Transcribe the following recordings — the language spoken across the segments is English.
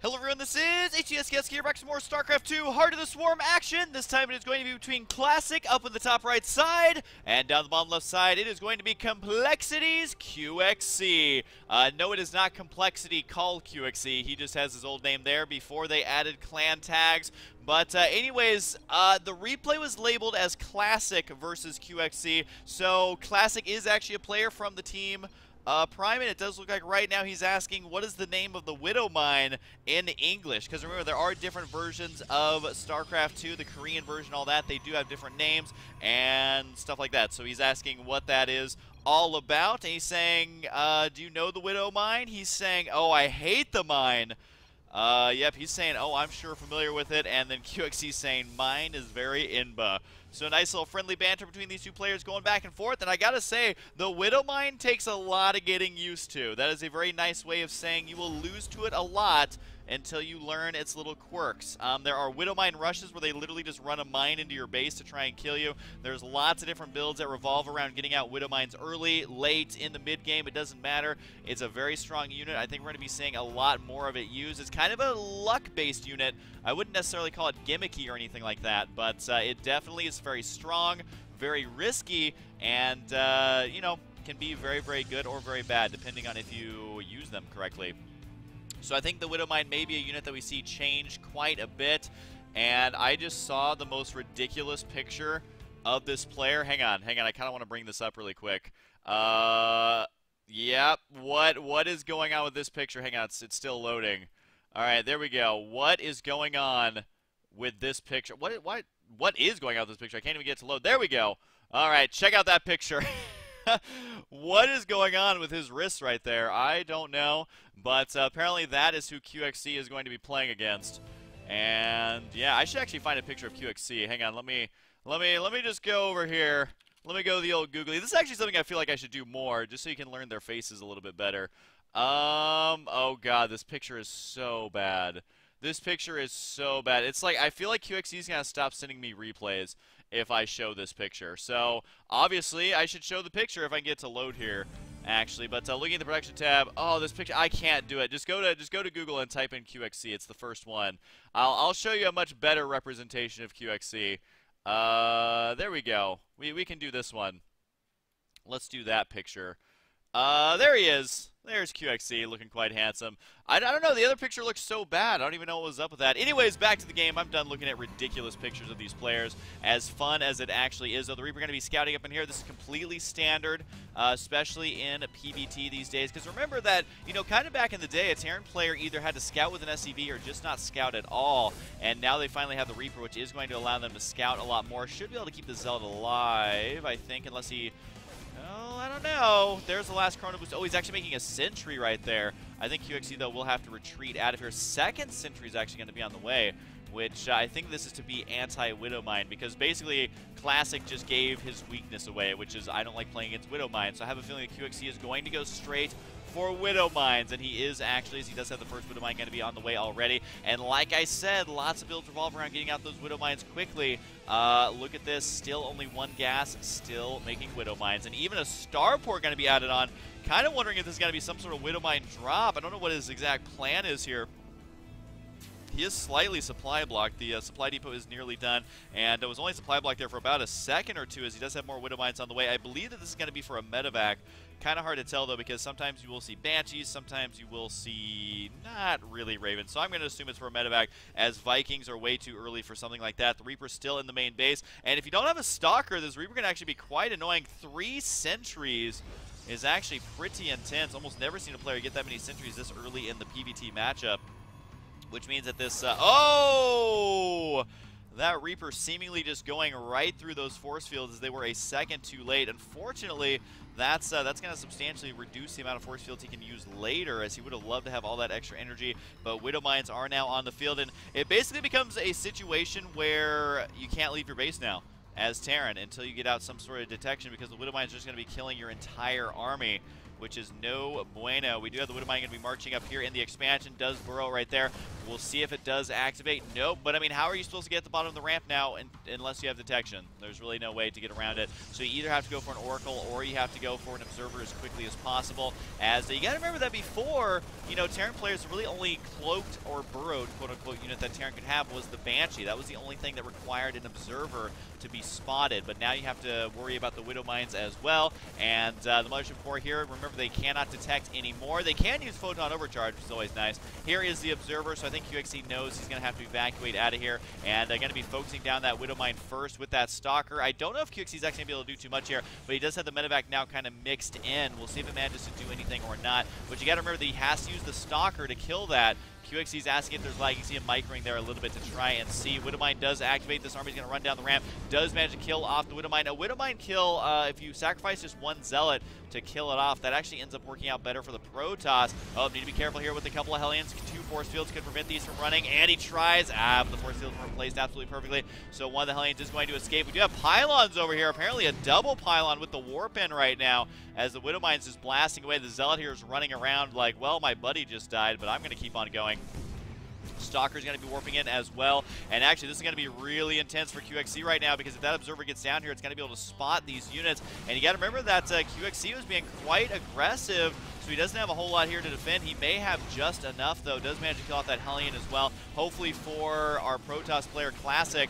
Hello everyone, this is theStC here, back to more StarCraft 2 Heart of the Swarm action. This time it is going to be between Classic up in the top right side, and down the bottom left side it is going to be Complexity's QXC. No, it is not Complexity called QXC, he just has his old name there before they added clan tags. But anyways, the replay was labeled as Classic versus QXC, so Classic is actually a player from the team Prime, and it does look like right now he's asking what is the name of the Widow Mine in English, because remember there are different versions of StarCraft 2, the Korean version, all that, they do have different names and stuff like that, so he's asking what that is all about, and he's saying, do you know the Widow Mine? He's saying, oh, I hate the mine. Yep, he's saying, oh, I'm sure familiar with it, and then QXC saying, mine is very inba. So a nice little friendly banter between these two players going back and forth, and I gotta say, the Widow Mine takes a lot of getting used to. That is a very nice way of saying you will lose to it a lot until you learn its little quirks. There are Widow Mine rushes where they literally just run a mine into your base to try and kill you. There's lots of different builds that revolve around getting out Widow Mines early, late, in the mid game. It doesn't matter. It's a very strong unit. I think we're going to be seeing a lot more of it used. It's kind of a luck-based unit. I wouldn't necessarily call it gimmicky or anything like that, but it definitely is very strong, very risky, and, you know, can be very, very good or very bad, depending on if you use them correctly. So I think the Widow Mine may be a unit that we see change quite a bit, and I just saw the most ridiculous picture of this player. Hang on, I kind of want to bring this up really quick. Yep, what is going on with this picture? Hang on, it's still loading. All right, there we go. What is going on with this picture? What is going on with this picture? I can't even get it to load. There we go. All right, check out that picture. What is going on with his wrists right there? I don't know, but apparently that is who QXC is going to be playing against. And yeah, I should actually find a picture of QXC. Hang on, let me just go over here. Let me go to the old Googly. This is actually something I feel like I should do more, just so you can learn their faces a little bit better. Oh god, this picture is so bad. This picture is so bad. It's like, I feel like QXC is going to stop sending me replays if I show this picture. So, obviously, I should show the picture if I can get to load here, actually. But looking at the production tab, oh, this picture, I can't do it. Just go to Google and type in QXC. It's the first one. I'll show you a much better representation of QXC. There we go. We can do this one. Let's do that picture. There he is. There's QXC, looking quite handsome. I don't know, the other picture looks so bad. I don't even know what was up with that. Anyways, back to the game. I'm done looking at ridiculous pictures of these players. As fun as it actually is, though, the Reaper going to be scouting up in here. This is completely standard, especially in PvT these days. Because remember that, you know, kind of back in the day, a Terran player either had to scout with an SCV or just not scout at all. And now they finally have the Reaper, which is going to allow them to scout a lot more. Should be able to keep the Zealot alive, I think, unless he... Oh, I don't know. There's the last Chrono Boost. Oh, he's actually making a sentry right there. I think QXC, though, will have to retreat out of here. Second sentry is actually going to be on the way, which I think this is to be anti-Widow Mine, because basically Classic just gave his weakness away, which is I don't like playing against Widow Mine. So I have a feeling that QXC is going to go straight for Widow Mines, and he is actually, as he does have the first Widow Mine going to be on the way already. And like I said, lots of builds revolve around getting out those Widow Mines quickly. Look at this, still only one gas, still making Widow Mines, and even a Starport going to be added on. Kind of wondering if this is going to be some sort of Widow Mine drop. I don't know what his exact plan is here. He is slightly supply blocked. The supply depot is nearly done, and it was only supply blocked there for about a second or two, as he does have more Widow Mines on the way. I believe that this is going to be for a medevac. Kind of hard to tell, though, because sometimes you will see Banshees, sometimes you will see not really Ravens. So I'm going to assume it's for a medevac, as Vikings are way too early for something like that. The Reaper's still in the main base, and if you don't have a Stalker, this Reaper can actually be quite annoying. 3 sentries is actually pretty intense. Almost never seen a player get that many sentries this early in the PvT matchup, which means that this... oh! That Reaper seemingly just going right through those force fields as they were a second too late. Unfortunately, that's going to substantially reduce the amount of force fields he can use later, as he would have loved to have all that extra energy. But Widow Mines are now on the field, and it basically becomes a situation where you can't leave your base now as Terran until you get out some sort of detection, because the Widow Mines are just going to be killing your entire army, which is no bueno. We do have the Widow Mine going to be marching up here in the expansion. Does burrow right there. We'll see if it does activate. Nope, but I mean, how are you supposed to get at the bottom of the ramp now unless you have detection? There's really no way to get around it. So you either have to go for an Oracle or you have to go for an Observer as quickly as possible. As you got to remember that before, you know, Terran players really only cloaked or burrowed, quote-unquote, unit that Terran could have was the Banshee. That was the only thing that required an Observer to be spotted. But now you have to worry about the Widow Mines as well. And the Mothership Core here, remember, they cannot detect anymore. They can use Photon Overcharge, which is always nice. Here is the Observer, so I think QXC knows he's going to have to evacuate out of here, and going to be focusing down that Widow Mine first with that Stalker. I don't know if QXC is actually going to be able to do too much here, but he does have the medevac now kind of mixed in. We'll see if it manages to do anything or not, but you got to remember that he has to use the Stalker to kill that. QXC's asking if there's lag. You can see him microing there a little bit to try and see. Widow Mine does activate. This army's going to run down the ramp. Does manage to kill off the Widow Mine. A Widow Mine kill, if you sacrifice just one Zealot to kill it off, that actually ends up working out better for the Protoss. Oh, need to be careful here with a couple of Hellions. 2 force fields could prevent these from running, and he tries. But the force fields weren't placed absolutely perfectly, so one of the Hellions is going to escape. We do have pylons over here. Apparently a double pylon with the warp in right now, as the Widow Mine's just blasting away. The Zealot here is running around like, well, my buddy just died, but I'm going to keep on going. Stalker's going to be warping in as well, and actually this is going to be really intense for QXC right now, because if that Observer gets down here, it's going to be able to spot these units, and you got to remember that QXC was being quite aggressive, so he doesn't have a whole lot here to defend. He may have just enough, though. Does manage to kill off that Hellion as well. Hopefully for our Protoss player Classic,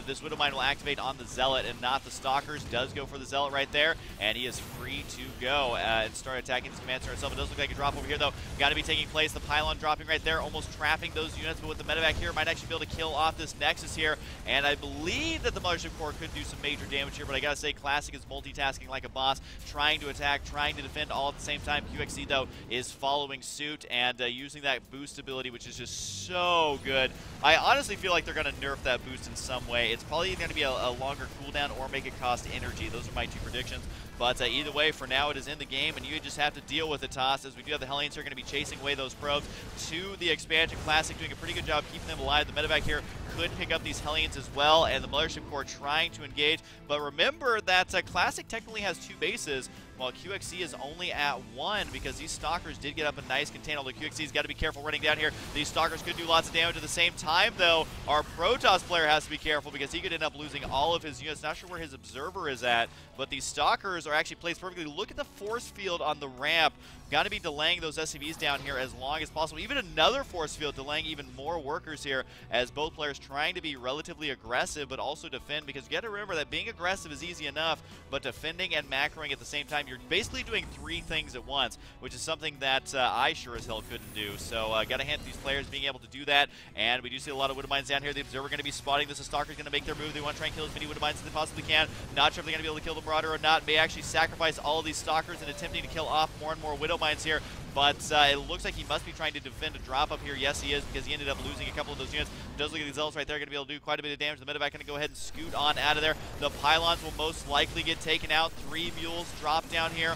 this Widow Mine will activate on the Zealot and not the Stalkers. Does go for the Zealot right there, and he is free to go and start attacking his command center itself. It does look like a drop over here, though. Got to be taking place. The pylon dropping right there, almost trapping those units, but with the medevac here, might actually be able to kill off this Nexus here, and I believe that the Mothership Core could do some major damage here, but I gotta say, Classic is multitasking like a boss, trying to attack, trying to defend all at the same time. QXC, though, is following suit and using that boost ability, which is just so good. I honestly feel like they're going to nerf that boost in some way. It's probably going to be a longer cooldown or make it cost energy. Those are my 2 predictions. But either way, for now, it is in the game, and you just have to deal with it, Toss, as we do have the Hellions here going to be chasing away those probes to the expansion. Classic doing a pretty good job keeping them alive. The medevac here could pick up these Hellions as well, and the Mothership Core trying to engage. But remember that Classic technically has 2 bases, while QXC is only at 1, because these Stalkers did get up a nice contain, although QXC's got to be careful running down here. These Stalkers could do lots of damage at the same time, though. Our Protoss player has to be careful, because he could end up losing all of his units. Not sure where his Observer is at, but these Stalkers are actually placed perfectly. Look at the force field on the ramp. Got to be delaying those SCVs down here as long as possible. Even another force field delaying even more workers here, as both players trying to be relatively aggressive but also defend, because you got to remember that being aggressive is easy enough, but defending and macroing at the same time, you're basically doing 3 things at once, which is something that I sure as hell couldn't do. So got to hand these players being able to do that, and we do see a lot of Widow Mines down here. The Observer going to be spotting this. The Stalker's going to make their move. They want to try and kill as many Widow Mines as they possibly can. Not sure if they're going to be able to kill the Marauder or not. May actually sacrifice all of these Stalkers in attempting to kill off more and more Widow Mines here. But it looks like he must be trying to defend a drop up here. Yes, he is, because he ended up losing a couple of those units. Does look at the Zealots right there, going to be able to do quite a bit of damage. The medevac going to go ahead and scoot on out of there. The pylons will most likely get taken out. 3 mules drop down here.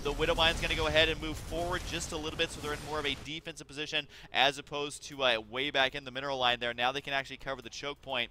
The Widow Mine's going to go ahead and move forward just a little bit, so they're in more of a defensive position as opposed to way back in the mineral line there. Now they can actually cover the choke point.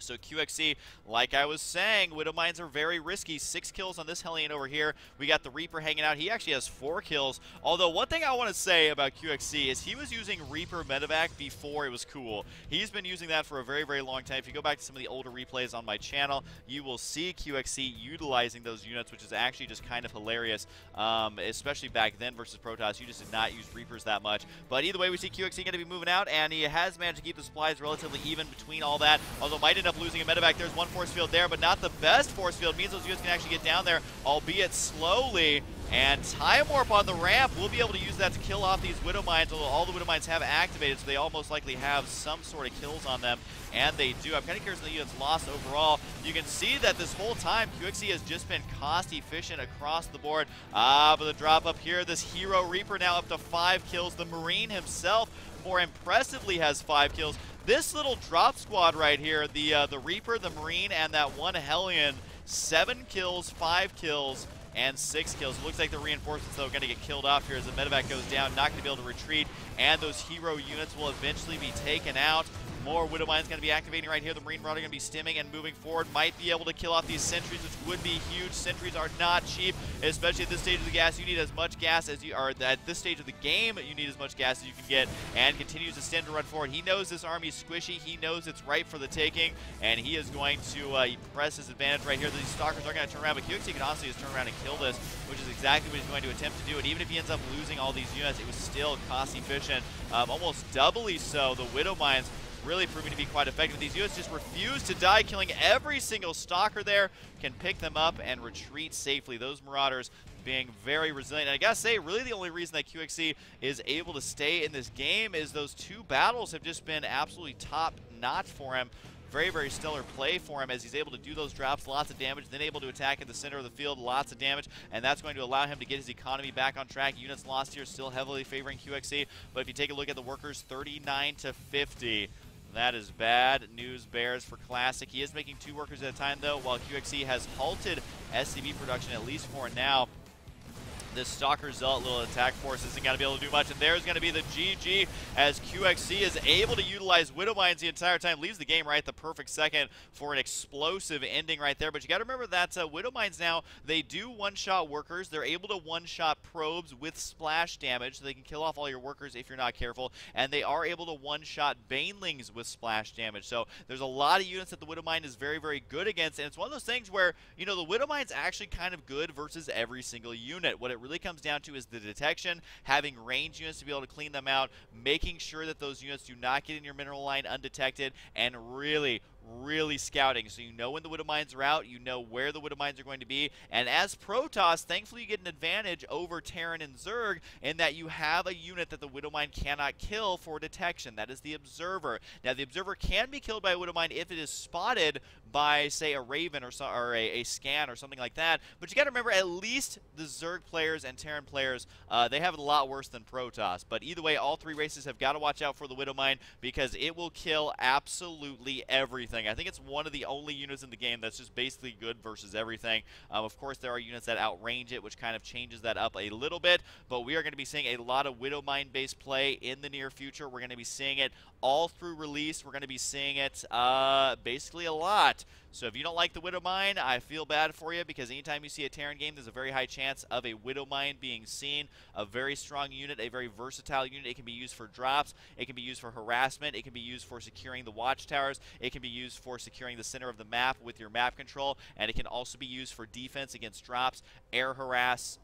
So QXC, like I was saying, Widow Mines are very risky. 6 kills on this Hellion over here. We got the Reaper hanging out. He actually has 4 kills. Although one thing I want to say about QXC is he was using Reaper medevac before it was cool. He's been using that for a very, very long time. If you go back to some of the older replays on my channel, you will see QXC utilizing those units, which is actually just kind of hilarious, especially back then versus Protoss. You just did not use Reapers that much. But either way, we see QXC going to be moving out, and he has managed to keep the supplies relatively even between all that, although might end up losing a medevac. There's 1 force field there, but not the best force field. Means those units can actually get down there, albeit slowly. And Time Warp on the ramp, we'll be able to use that to kill off these Widow Mines, although all the Widow Mines have activated, so they all most likely have some sort of kills on them, and they do. I'm kind of curious of the units lost overall. You can see that this whole time, QXC has just been cost efficient across the board. But the drop up here, this Hero Reaper now up to 5 kills. The Marine himself, more impressively, has 5 kills. This little drop squad right here, the Reaper, the Marine, and that 1 Hellion, 7 kills, 5 kills, and 6 kills. It looks like the reinforcements, though, are going to get killed off here as the medevac goes down, not going to be able to retreat, and those hero units will eventually be taken out. More Widow Mines going to be activating right here. The Marine Marauder going to be stimming and moving forward. Might be able to kill off these sentries, which would be huge. Sentries are not cheap, especially at this stage of the gas. You need as much gas as you are at this stage of the game. You need as much gas as you can get, and continues to stand to run forward. He knows this army is squishy. He knows it's ripe for the taking, and he is going to press his advantage right here. These Stalkers are going to turn around, but QXC can honestly just turn around and kill this, which is exactly what he's going to attempt to do. And even if he ends up losing all these units, it was still cost efficient, almost doubly so. The Widow Mines really proving to be quite effective. These units just refuse to die, killing every single Stalker there. Can pick them up and retreat safely. Those Marauders being very resilient. And I gotta say, really the only reason that QXC is able to stay in this game is those 2 battles have just been absolutely top-notch for him. Very, very stellar play for him as he's able to do those drops, lots of damage, then able to attack in the center of the field, lots of damage, and that's going to allow him to get his economy back on track. Units lost here still heavily favoring QXC, but if you take a look at the workers, 39 to 50. That is bad news bears for Classic. He is making 2 workers at a time, though, while QXC has halted SCV production, at least for now. This Stalker Zealot little attack force isn't going to be able to do much, and there's going to be the GG as QXC is able to utilize Widow Mines the entire time, leaves the game right at the perfect second for an explosive ending right there. But you got to remember that Widow Mines now, they do one-shot workers. They're able to one-shot probes with splash damage, so they can kill off all your workers if you're not careful, and they are able to one-shot Banelings with splash damage. So there's a lot of units that the Widow Mine is very, very good against, and it's one of those things where, you know, the Widow Mine's actually kind of good versus every single unit. What it really comes down to is the detection, having range units to be able to clean them out, making sure that those units do not get in your mineral line undetected, and really scouting, so you know when the Widow Mines are out, you know where the Widow Mines are going to be. And as Protoss, thankfully you get an advantage over Terran and Zerg in that you have a unit that the Widow Mine cannot kill for detection. That is the Observer. Now the Observer can be killed by a Widow Mine if it is spotted by, say, a Raven or a Scan or something like that. But you got to remember, at least the Zerg players and Terran players, they have it a lot worse than Protoss. But either way, all 3 races have got to watch out for the Widow Mine because it will kill absolutely everything. I think it's one of the only units in the game that's just basically good versus everything. Of course, there are units that outrange it, which kind of changes that up a little bit, but we are going to be seeing a lot of Widow Mine-based play in the near future. We're going to be seeing it all through release. We're going to be seeing it basically a lot. So if you don't like the Widow Mine, I feel bad for you, because anytime you see a Terran game, there's a very high chance of a Widow Mine being seen. A very strong unit, a very versatile unit. It can be used for drops. It can be used for harassment. It can be used for securing the watchtowers. It can be used for securing the center of the map with your map control. And it can also be used for defense against drops, air harass,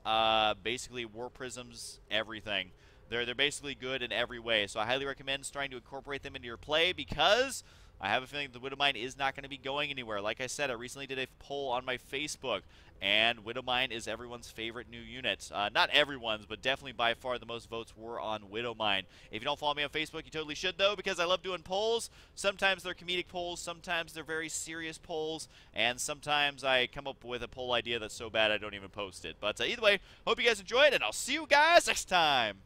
basically war prisms, everything. They're basically good in every way. So I highly recommend starting to incorporate them into your play, because I have a feeling the Widow Mine is not going to be going anywhere. Like I said, I recently did a poll on my Facebook, and Widow Mine is everyone's favorite new unit. Not everyone's, but definitely by far the most votes were on Widow Mine. If you don't follow me on Facebook, you totally should, though, because I love doing polls. Sometimes they're comedic polls, sometimes they're very serious polls, and sometimes I come up with a poll idea that's so bad I don't even post it. But either way, hope you guys enjoyed, and I'll see you guys next time.